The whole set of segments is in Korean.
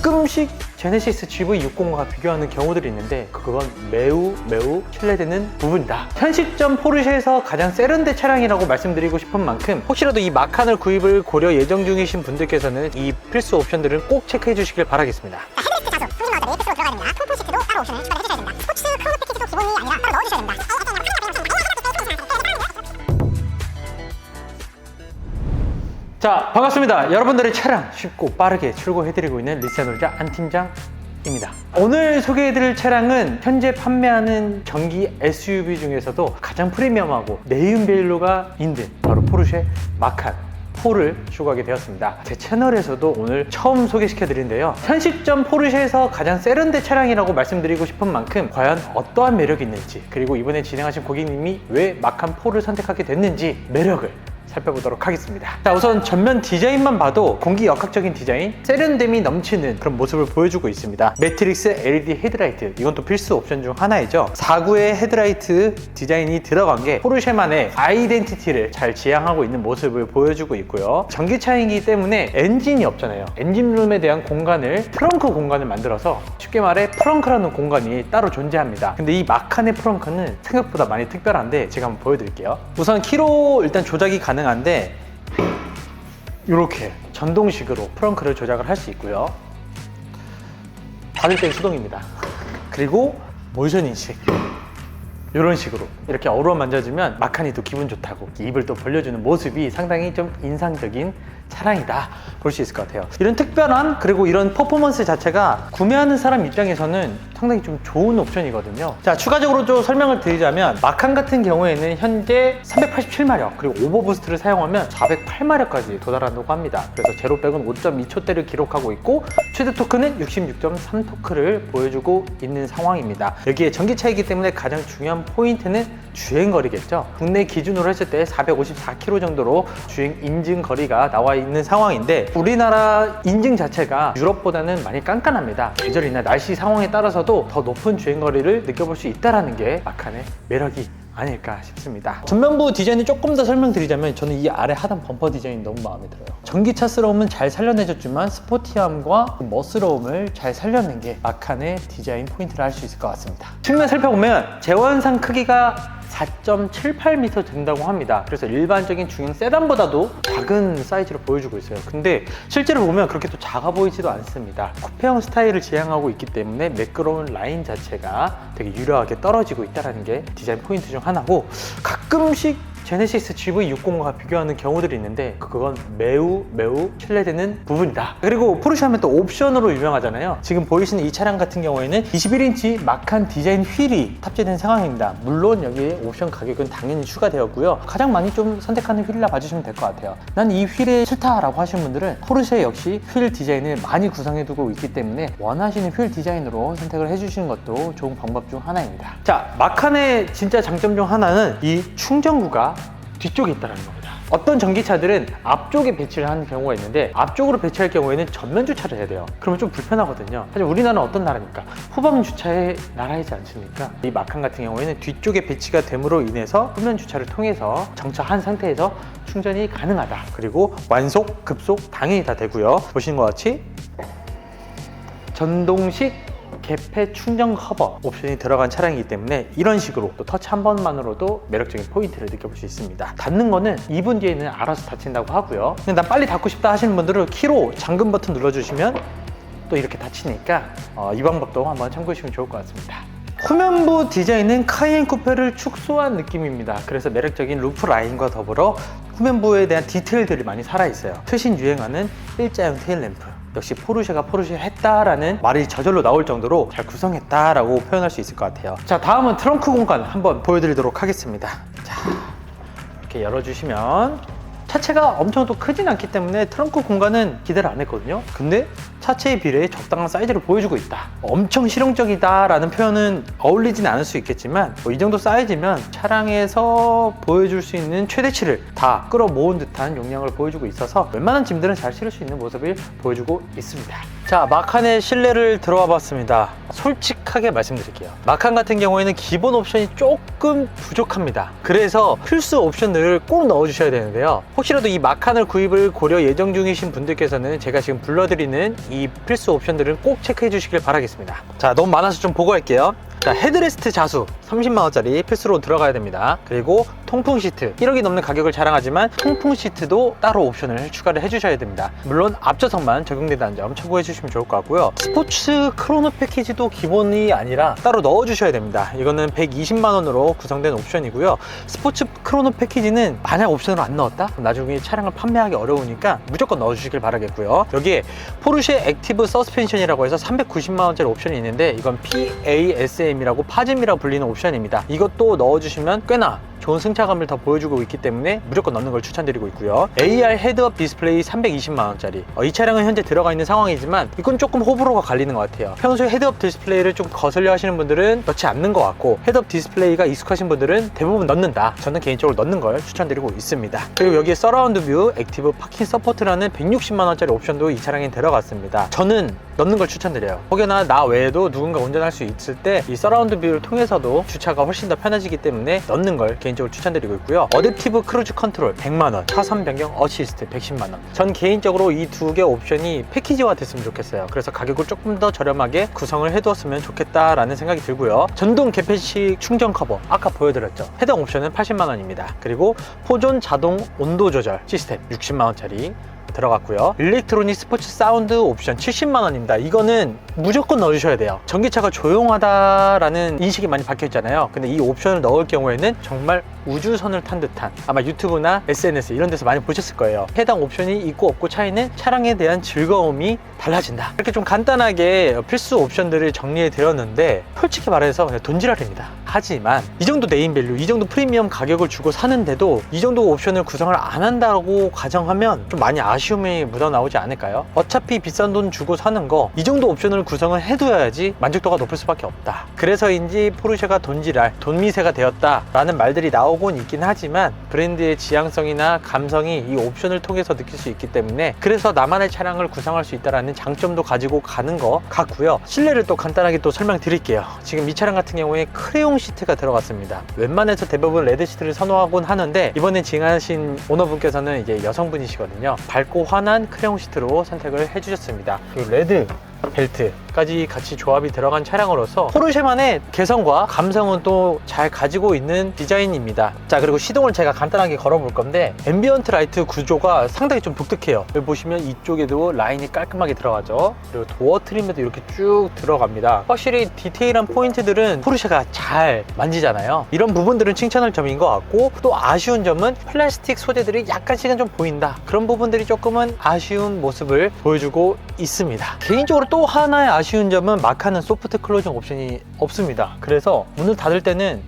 가끔씩 제네시스 GV60과 비교하는 경우들이 있는데 그건 매우 신뢰되는 부분이다. 현 시점 포르쉐에서 가장 세련된 차량이라고 말씀드리고 싶은 만큼 혹시라도 이 마칸을 구입을 고려 예정 중이신 분들께서는 이 필수 옵션들을 꼭 체크해 주시길 바라겠습니다. 헤드레스트 자수, 풍진 마우저리 필수로 들어가야 됩니다. 통풍 시트도 따로 옵션을 추가를 해주셔야 됩니다. 스포츠 크로노 패키지도 기본이 아니라 따로 넣어주셔야 됩니다. 자, 반갑습니다. 여러분들의 차량 쉽고 빠르게 출고해드리고 있는 리세노르자 안 팀장입니다. 오늘 소개해드릴 차량은 현재 판매하는 전기 SUV 중에서도 가장 프리미엄하고 네임밸류가 있는 바로 포르쉐 마칸 4를 출고하게 되었습니다. 제 채널에서도 오늘 처음 소개시켜드리는데요. 현 시점 포르쉐에서 가장 세련된 차량이라고 말씀드리고 싶은 만큼 과연 어떠한 매력이 있는지, 그리고 이번에 진행하신 고객님이 왜 마칸 4를 선택하게 됐는지 매력을 살펴보도록 하겠습니다. 자, 우선 전면 디자인만 봐도 공기역학적인 디자인, 세련됨이 넘치는 그런 모습을 보여주고 있습니다. 매트릭스 LED 헤드라이트, 이건 또 필수 옵션 중 하나이죠. 4구의 헤드라이트 디자인이 들어간 게 포르쉐만의 아이덴티티를 잘 지향하고 있는 모습을 보여주고 있고요. 전기차이기 때문에 엔진이 없잖아요. 엔진룸에 대한 공간을, 트렁크 공간을 만들어서 쉽게 말해 프렁크라는 공간이 따로 존재합니다. 근데 이 마칸의 프렁크는 생각보다 많이 특별한데 제가 한번 보여드릴게요. 우선 키로 일단 조작이 가능한데 이렇게 전동식으로 프렁크를 조작을 할 수 있고요. 닫을 때는 수동입니다. 그리고 모션 인식, 이런 식으로 이렇게 어루어 만져주면 마칸이 또 기분 좋다고 입을 또 벌려주는 모습이 상당히 좀 인상적인 차량이다 볼 수 있을 것 같아요. 이런 특별한, 그리고 이런 퍼포먼스 자체가 구매하는 사람 입장에서는 상당히 좀 좋은 옵션이거든요. 자, 추가적으로 좀 설명을 드리자면 마칸 같은 경우에는 현재 387마력 그리고 오버부스트를 사용하면 408마력까지 도달한다고 합니다. 그래서 제로백은 5.2초대를 기록하고 있고 최대 토크는 66.3토크를 보여주고 있는 상황입니다. 여기에 전기차이기 때문에 가장 중요한 포인트는 주행거리겠죠. 국내 기준으로 했을 때 454km 정도로 주행 인증 거리가 나와 있는 상황인데 우리나라 인증 자체가 유럽보다는 많이 깐깐합니다. 계절이나 날씨 상황에 따라서도 더 높은 주행거리를 느껴볼 수 있다는 게 마칸의 매력이 아닐까 싶습니다. 전면부 디자인을 조금 더 설명드리자면 저는 이 아래 하단 범퍼 디자인이 너무 마음에 들어요. 전기차스러움은 잘 살려내줬지만 스포티함과 멋스러움을 잘 살려낸 게 마칸의 디자인 포인트를 할 수 있을 것 같습니다. 측면 살펴보면 제원상 크기가 4.78m 된다고 합니다. 그래서 일반적인 중형 세단보다도 작은 사이즈로 보여주고 있어요. 근데 실제로 보면 그렇게 또 작아 보이지도 않습니다. 쿠페형 스타일을 지향하고 있기 때문에 매끄러운 라인 자체가 되게 유려하게 떨어지고 있다는 게 디자인 포인트 중 하나고, 가끔씩 제네시스 GV60과 비교하는 경우들이 있는데 그건 매우 신뢰되는 부분이다. 그리고 포르쉐 하면 또 옵션으로 유명하잖아요. 지금 보이시는 이 차량 같은 경우에는 21인치 마칸 디자인 휠이 탑재된 상황입니다. 물론 여기에 옵션 가격은 당연히 추가되었고요. 가장 많이 좀 선택하는 휠이라 봐주시면 될 것 같아요. 난 이 휠이 싫다라고 하시는 분들은 포르쉐 역시 휠 디자인을 많이 구성해두고 있기 때문에 원하시는 휠 디자인으로 선택을 해주시는 것도 좋은 방법 중 하나입니다. 자, 마칸의 진짜 장점 중 하나는 이 충전구가 뒤쪽에 있다는 겁니다. 어떤 전기차들은 앞쪽에 배치를 하는 경우가 있는데 앞쪽으로 배치할 경우에는 전면 주차를 해야 돼요. 그러면 좀 불편하거든요. 사실 우리나라는 어떤 나라니까? 후방 주차의 나라이지 않습니까? 이 마칸 같은 경우에는 뒤쪽에 배치가 됨으로 인해서 후면 주차를 통해서 정차한 상태에서 충전이 가능하다. 그리고 완속, 급속 당연히 다 되고요. 보시는 것 같이 전동식 개폐 충전 커버 옵션이 들어간 차량이기 때문에 이런 식으로 또 터치 한 번만으로도 매력적인 포인트를 느껴볼 수 있습니다. 닫는 거는 2분 뒤에는 알아서 닫힌다고 하고요. 근데 난 빨리 닫고 싶다 하시는 분들은 키로 잠금 버튼 눌러주시면 또 이렇게 닫히니까 이 방법도 한번 참고해 주시면 좋을 것 같습니다. 후면부 디자인은 카이엔 쿠페를 축소한 느낌입니다. 그래서 매력적인 루프 라인과 더불어 후면부에 대한 디테일들이 많이 살아있어요. 최신 유행하는 일자형 테일램프, 역시 포르쉐가 포르쉐 했다라는 말이 저절로 나올 정도로 잘 구성했다라고 표현할 수 있을 것 같아요. 자, 다음은 트렁크 공간 한번 보여드리도록 하겠습니다. 자, 이렇게 열어주시면 차체가 엄청 또 크진 않기 때문에 트렁크 공간은 기대를 안 했거든요. 근데 차체에 비례해 적당한 사이즈를 보여주고 있다. 엄청 실용적이다 라는 표현은 어울리진 않을 수 있겠지만 이 정도 사이즈면 차량에서 보여줄 수 있는 최대치를 다 끌어모은 듯한 용량을 보여주고 있어서 웬만한 짐들은 잘 실을 수 있는 모습을 보여주고 있습니다. 자, 마칸의 실내를 들어와 봤습니다. 솔직하게 말씀드릴게요. 마칸 같은 경우에는 기본 옵션이 조금 부족합니다. 그래서 필수 옵션들을 꼭 넣어주셔야 되는데요. 혹시라도 이 마칸을 구입을 고려 예정 중이신 분들께서는 제가 지금 불러드리는 이 필수 옵션들을 꼭 체크해 주시길 바라겠습니다. 자, 너무 많아서 좀 보고 갈게요. 자, 헤드레스트 자수 30만원짜리 필수로 들어가야 됩니다. 그리고 통풍 시트 1억이 넘는 가격을 자랑하지만 통풍 시트도 따로 옵션을 추가를 해주셔야 됩니다. 물론 앞좌석만 적용된다는 점 참고해 주시면 좋을 것 같고요. 스포츠 크로노 패키지도 기본이 아니라 따로 넣어주셔야 됩니다. 이거는 120만원으로 구성된 옵션이고요. 스포츠 크로노 패키지는 만약 옵션을 안 넣었다? 그럼 나중에 차량을 판매하기 어려우니까 무조건 넣어주시길 바라겠고요. 여기에 포르쉐 액티브 서스펜션이라고 해서 390만원짜리 옵션이 있는데 이건 PASM이라고 파짐이라고 불리는 옵션입니다. 이것도 넣어주시면 꽤나 좋은 승차감을 더 보여주고 있기 때문에 무조건 넣는 걸 추천드리고 있고요. AR 헤드업 디스플레이 320만원짜리 이 차량은 현재 들어가 있는 상황이지만 이건 조금 호불호가 갈리는 것 같아요. 평소에 헤드업 디스플레이를 좀 거슬려 하시는 분들은 넣지 않는 것 같고 헤드업 디스플레이가 익숙하신 분들은 대부분 넣는다. 저는 개인적으로 넣는 걸 추천드리고 있습니다. 그리고 여기에 서라운드 뷰 액티브 파킹 서포트라는 160만원짜리 옵션도 이 차량에 들어갔습니다. 저는 넣는 걸 추천드려요. 혹여나 나 외에도 누군가 운전할 수 있을 때 이 서라운드 뷰를 통해서도 주차가 훨씬 더 편해지기 때문에 넣는 걸 개인적으로 추천드리고 있고요. 어댑티브 크루즈 컨트롤 100만원, 차선 변경 어시스트 110만원. 전 개인적으로 이 두 개 옵션이 패키지화 됐으면 좋겠어요. 그래서 가격을 조금 더 저렴하게 구성을 해두었으면 좋겠다라는 생각이 들고요. 전동 개폐식 충전 커버 아까 보여드렸죠. 해당 옵션은 80만원입니다. 그리고 포존 자동 온도 조절 시스템 60만원짜리 들어갔고요. 일렉트로닉 스포츠 사운드 옵션 70만원입니다. 이거는 무조건 넣어주셔야 돼요. 전기차가 조용하다라는 인식이 많이 박혀있잖아요. 근데 이 옵션을 넣을 경우에는 정말 우주선을 탄 듯한, 아마 유튜브나 SNS 이런 데서 많이 보셨을 거예요. 해당 옵션이 있고 없고 차이는 차량에 대한 즐거움이 달라진다. 이렇게 좀 간단하게 필수 옵션들을 정리해 드렸는데 솔직히 말해서 그냥 돈지랄입니다. 하지만 이 정도 네임밸류, 이 정도 프리미엄 가격을 주고 사는데도 이 정도 옵션을 구성을 안 한다고 가정하면 좀 많이 아쉬움이 묻어나오지 않을까요? 어차피 비싼 돈 주고 사는 거 이 정도 옵션을 구성을 해둬야지 만족도가 높을 수밖에 없다. 그래서인지 포르쉐가 돈지랄, 돈미세가 되었다라는 말들이 나오곤 있긴 하지만 브랜드의 지향성이나 감성이 이 옵션을 통해서 느낄 수 있기 때문에 그래서 나만의 차량을 구성할 수 있다는 장점도 가지고 가는 것 같고요. 실내를 또 간단하게 또 설명드릴게요. 지금 이 차량 같은 경우에 크레용 시트가 들어갔습니다. 웬만해서 대부분 레드 시트를 선호하곤 하는데 이번에 진행하신 오너분께서는 이제 여성분이시거든요. 밝고 환한 크레용 시트로 선택을 해주셨습니다. 그리고 레드 벨트까지 같이 조합이 들어간 차량으로서 포르쉐만의 개성과 감성은 또 잘 가지고 있는 디자인입니다. 자, 그리고 시동을 제가 간단하게 걸어볼 건데 앰비언트 라이트 구조가 상당히 좀 독특해요. 여기 보시면 이쪽에도 라인이 깔끔하게 들어가죠. 그리고 도어 트림에도 이렇게 쭉 들어갑니다. 확실히 디테일한 포인트들은 포르쉐가 잘 만지잖아요. 이런 부분들은 칭찬할 점인 것 같고 또 아쉬운 점은 플라스틱 소재들이 약간씩은 좀 보인다. 그런 부분들이 조금은 아쉬운 모습을 보여주고 있습니다. 개인적으로 또 하나의 아쉬운 점은 마칸은 소프트 클로징 옵션이 없습니다. 그래서 문을 닫을 때는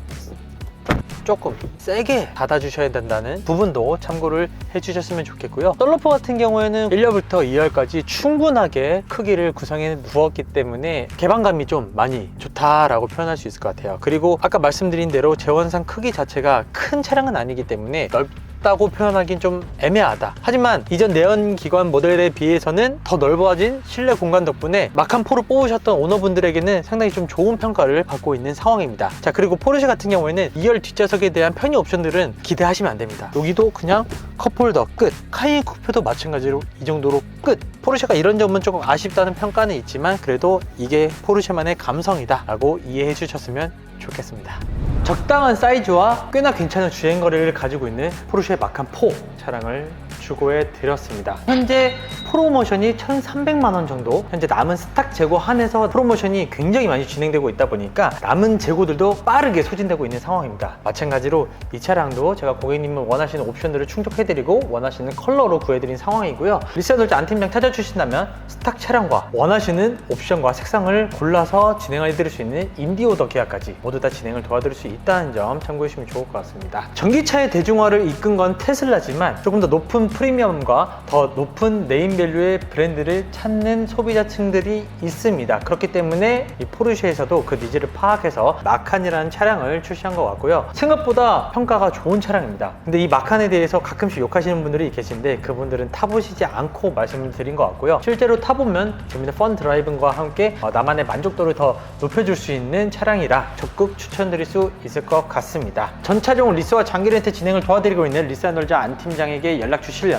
조금 세게 닫아주셔야 된다는 부분도 참고를 해주셨으면 좋겠고요. 썰러퍼 같은 경우에는 1열부터 2열까지 충분하게 크기를 구성해 두었기 때문에 개방감이 좀 많이 좋다라고 표현할 수 있을 것 같아요. 그리고 아까 말씀드린 대로 제원상 크기 자체가 큰 차량은 아니기 때문에 넓다고 표현하긴 좀 애매하다. 하지만 이전 내연기관 모델에 비해서는 더 넓어진 실내 공간 덕분에 마칸 4를 뽑으셨던 오너분들에게는 상당히 좀 좋은 평가를 받고 있는 상황입니다. 자, 그리고 포르쉐 같은 경우에는 2열 뒷좌석에 대한 편의 옵션들은 기대하시면 안 됩니다. 여기도 그냥 컵홀더 끝, 카이엔 쿠페도 마찬가지로 이 정도로 끝. 포르쉐가 이런 점은 조금 아쉽다는 평가는 있지만 그래도 이게 포르쉐만의 감성이다 라고 이해해 주셨으면 좋겠습니다. 적당한 사이즈와 꽤나 괜찮은 주행거리를 가지고 있는 포르쉐 마칸 4 차량을 주고해 드렸습니다. 현재 프로모션이 1,300만원 정도, 현재 남은 스탁 재고 한해서 프로모션이 굉장히 많이 진행되고 있다 보니까 남은 재고들도 빠르게 소진되고 있는 상황입니다. 마찬가지로 이 차량도 제가 고객님은 원하시는 옵션들을 충족해드리고 원하시는 컬러로 구해드린 상황이고요. 리셀돌자 안팀장 찾아주신다면 스탁 차량과 원하시는 옵션과 색상을 골라서 진행해드릴 수 있는 인디오더 계약까지 모두 다 진행을 도와드릴 수 있다는 점 참고해 주시면 좋을 것 같습니다. 전기차의 대중화를 이끈 건 테슬라지만 조금 더 높은 프리미엄과 더 높은 네임밸류의 브랜드를 찾는 소비자층들이 있습니다. 그렇기 때문에 이 포르쉐에서도 그 니즈를 파악해서 마칸이라는 차량을 출시한 것 같고요. 생각보다 평가가 좋은 차량입니다. 근데 이 마칸에 대해서 가끔씩 욕하시는 분들이 계신데 그분들은 타보시지 않고 말씀을 드린 것 같고요. 실제로 타보면 재밌는 펀 드라이빙과 함께 나만의 만족도를 더 높여줄 수 있는 차량이라 적극 추천드릴 수 있을 것 같습니다. 전차종 리스와 장기 렌트 진행을 도와드리고 있는 리스아놀자 안 팀장에게 연락 주시려면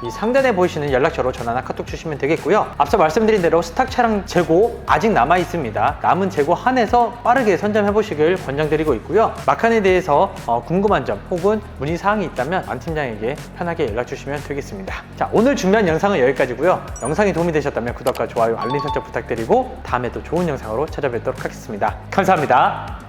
이 상단에 보이시는 연락처로 전화나 카톡 주시면 되겠고요. 앞서 말씀드린 대로 스탁 차량 재고 아직 남아 있습니다. 남은 재고 한해서 빠르게 선점해 보시길 권장드리고 있고요. 마칸에 대해서 궁금한 점 혹은 문의사항이 있다면 안 팀장에게 편하게 연락 주시면 되겠습니다. 자, 오늘 준비한 영상은 여기까지고요. 영상이 도움이 되셨다면 구독과 좋아요, 알림 설정 부탁드리고 다음에 또 좋은 영상으로 찾아뵙도록 하겠습니다. 감사합니다.